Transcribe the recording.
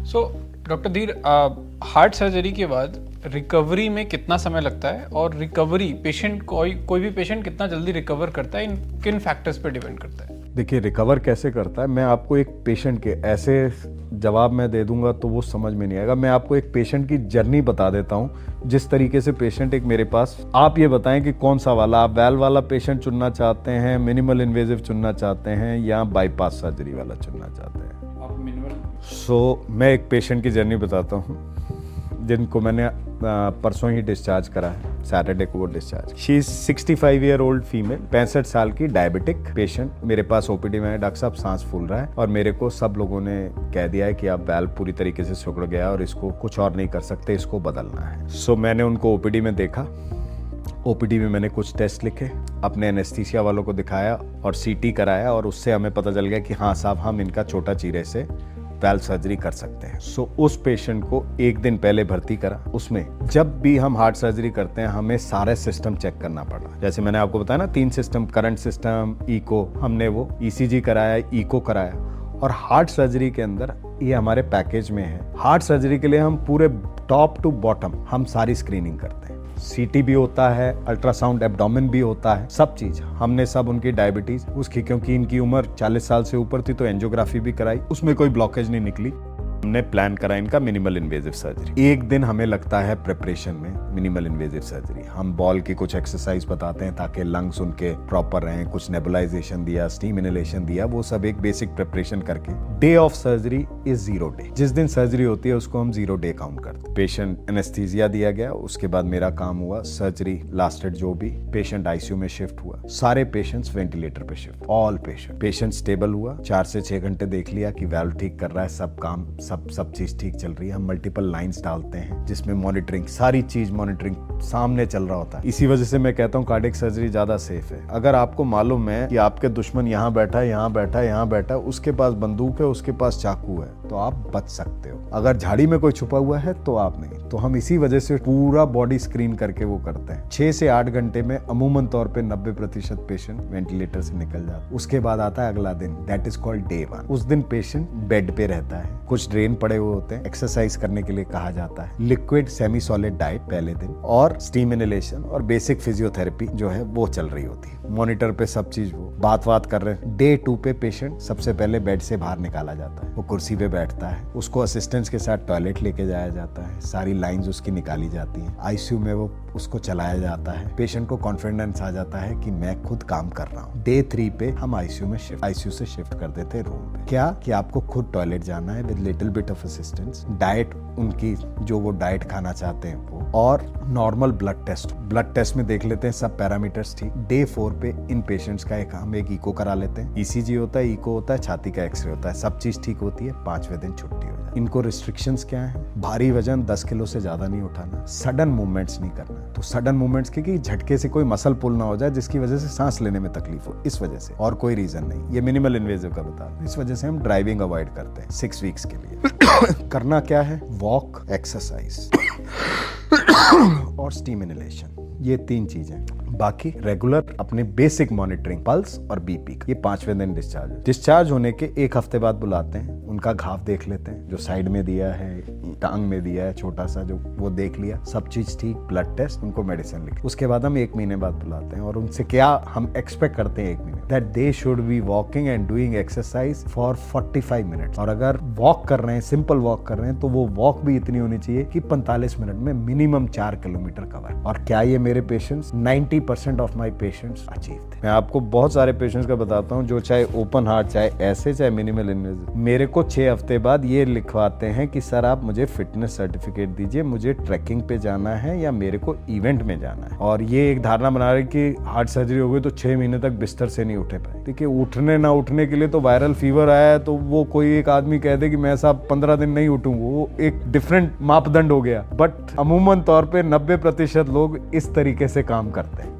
So doctor धीर, heart surgery के बाद रिकवरी में कितना समय लगता है और रिकवरी पेशेंट कोई भी पेशेंट कितना जल्दी रिकवर करता है, इन किन फैक्टर्स पे डिपेंड करता है? देखिए, रिकवर कैसे करता है, मैं आपको एक पेशेंट के ऐसे जवाब मैं दे दूंगा तो वो समझ में नहीं आएगा। मैं आपको एक पेशेंट की जर्नी बता देता हूँ। जिस तरीके से पेशेंट एक मेरे पास, आप ये बताएं कि कौन सा वाला, आप वैल्व वाला पेशेंट चुनना चाहते हैं, मिनिमल इन्वेजिव चुनना चाहते हैं, या बाईपास सर्जरी वाला चुनना चाहते हैं? आप मिनिमल। मैं एक पेशेंट की जर्नी बताता हूँ जिनको मैंने परसों ही डिस्चार्ज करा है, सैटरडे को वो discharge. She is 65 year old female, 65 साल की, डायबिटिक पेशेंट। मेरे पास ओपीडी में है, डॉक्टर साहब सांस फूल रहा है, और मेरे को सब लोगों ने कह दिया है कि आप वाल्व पूरी तरीके से सिकुड़ गया और इसको कुछ और नहीं कर सकते, इसको बदलना है। सो मैंने उनको ओपीडी में देखा। ओपीडी में मैंने कुछ टेस्ट लिखे, अपने एनेस्थीसिया वालों को दिखाया और सीटी कराया, और उससे हमें पता चल गया कि हाँ साहब, हम इनका छोटा चीरे से वाल्व सर्जरी कर सकते हैं। सो उस पेशेंट को एक दिन पहले भर्ती करा। उसमें जब भी हम हार्ट सर्जरी करते हैं हमें सारे सिस्टम चेक करना पड़ा। जैसे मैंने आपको बताया ना, 3 सिस्टम, करंट सिस्टम, इको, हमने वो ईसीजी कराया, इको कराया। और हार्ट सर्जरी के अंदर ये हमारे पैकेज में है। हार्ट सर्जरी के लिए हम पूरे टॉप टू बॉटम हम सारी स्क्रीनिंग करते हैं। सीटी भी होता है, अल्ट्रासाउंड एब्डोमेन भी होता है, सब चीज हमने, सब उनकी डायबिटीज उसकी, क्योंकि इनकी उम्र 40 साल से ऊपर थी तो एंजियोग्राफी भी कराई, उसमें कोई ब्लॉकेज नहीं निकली। हमने प्लान करा इनका मिनिमल इन्वेजिव सर्जरी। एक दिन हमें लगता है प्रिपरेशन में मिनिमल इन्वेजिव सर्जरी। हम बॉल की कुछ एक्सरसाइज बताते हैं ताकि लंग्स उनके प्रॉपर रहें, कुछ नेबुलाइजेशन दिया, स्टीम इनहेलेशन दिया, वो सब एक बेसिक प्रिपरेशन करके। Day of surgery is 0 day. जिस दिन सर्जरी होती है उसको हम 0 डे काउंट करते हैं। पेशेंट एनेस्थीसिया दिया गया, उसके बाद मेरा काम हुआ, सर्जरी लास्टेड जो भी, पेशेंट आईसीयू में शिफ्ट हुआ, सारे पेशेंट्स वेंटिलेटर पे शिफ्ट, ऑल पेशेंट स्टेबल हुआ। 4 से 6 घंटे देख लिया कि वाल्व ठीक कर रहा है, सब काम सब चीज ठीक चल रही है। हम मल्टीपल लाइंस डालते हैं जिसमें मॉनिटरिंग, सारी चीज मॉनिटरिंग सामने चल रहा होता है। इसी वजह से मैं कहता हूँ कार्डियक सर्जरी ज्यादा सेफ है। अगर आपको मालूम है कि आपके दुश्मन यहाँ बैठा है, यहाँ बैठा है, यहाँ बैठा है, उसके पास बंदूक है, उसके पास चाकू है, तो आप बच सकते हो। अगर झाड़ी में कोई छुपा हुआ है तो आप नहीं। तो हम इसी वजह से पूरा बॉडी स्क्रीन करके वो करते हैं। 6 से 8 घंटे में अमूमन तौर पे 90% पेशेंट वेंटिलेटर से निकल जाता है। उसके बाद आता है अगला दिन, दैट इज कॉल्ड डे 1। उस दिन पेशेंट बेड पे रहता है, कुछ ड्रेन पड़े हुए होते हैं, एक्सरसाइज करने के लिए कहा जाता है, लिक्विड सेमी सॉलिड डाइट पहले दिन, और स्टीम इनहेलेशन और बेसिक फिजियोथेरेपी जो है वो चल रही होती है। मॉनिटर पे सब चीज वो बात कर रहे हैं। डे 2 पे पेशेंट सबसे पहले बेड से बाहर निकाला जाता है, वो कुर्सी पे बैठता है, उसको असिस्टेंट्स के साथ टॉयलेट लेके जाया जाता है, सारी लाइंस उसकी निकाली जाती हैं, आईसीयू में वो उसको चलाया जाता है। पेशेंट को कॉन्फिडेंस आ जाता है कि मैं खुद काम कर रहा हूँ। डे 3 पे हम आईसीयू से शिफ्ट कर देते हैं रूम पे। क्या कि आपको खुद टॉयलेट जाना है with little bit of assistance, diet उनकी जो वो डाइट खाना चाहते हैं वो, और नॉर्मल ब्लड टेस्ट में देख लेते हैं सब पैरामीटर्स ठीक। डे 4 पे इन पेशेंट्स का हम एक इको करा लेते हैं, ईसीजी होता है, इको होता है, छाती का एक्सरे होता है, सब चीज ठीक होती है। 5वें दिन छुट्टी हो जाती है। इनको रिस्ट्रिक्शंस क्या है? भारी वजन 10 किलो से ज्यादा नहीं उठाना, सडन मूवमेंट्स नहीं करना। तो सडन मूवमेंट्स की झटके से कोई मसल पुल ना हो जाए जिसकी वजह से सांस लेने में तकलीफ हो, इस वजह से, और कोई रीजन नहीं। ये मिनिमल इन्वेजिव का बता रहा, इस वजह से हम ड्राइविंग अवॉइड करते हैं 6 वीक्स के लिए। करना क्या है? वॉक, एक्सरसाइज और स्टीम इनहेलेशन, ये 3 चीजें। बाकी रेगुलर अपने बेसिक मॉनिटरिंग, पल्स और बीपी। ये 5वें दिन डिस्चार्ज होने के 1 हफ्ते बाद बुलाते हैं, उनका घाव देख लेते हैं, जो साइड में दिया है, टांग में दिया है छोटा सा, जो वो देख लिया, सब चीज ठीक, ब्लड टेस्ट, उनको मेडिसिन लिखी। उसके बाद हम 1 महीने बाद बुलाते हैं और उनसे क्या हम एक्सपेक्ट करते हैं 1 महीने, that they should be walking and doing exercise for 45 minutes. और अगर वॉक कर रहे हैं, सिंपल वॉक कर रहे हैं, तो वो वॉक भी इतनी होनी चाहिए कि 45 मिनट में मिनिमम 4 किलोमीटर कवर। और क्या ये मेरे patients, 90% of my patients achieve थे। मैं आपको बहुत सारे पेशेंट्स का बताता हूँ जो चाहे ओपन हार्ट, चाहे ऐसे, चाहे मिनिमल इन्वेजिव, मेरे को 6 हफ्ते बाद ये लिखवाते हैं कि सर आप मुझे फिटनेस सर्टिफिकेट दीजिए, मुझे ट्रैकिंग पे जाना है या मेरे को इवेंट में जाना है। और ये एक धारणा बना रहे कि हार्ट सर्जरी हो गई तो 6 महीने तक बिस्तर से नहीं उठे पाए। देखिए, उठने ना उठने के लिए तो वायरल फीवर आया है तो वो कोई एक आदमी कह दे कि मैं साहब 15 दिन नहीं उठूंगा, वो एक डिफरेंट मापदंड हो गया। बट अमूमन तौर पे 90% लोग इस तरीके से काम करते हैं।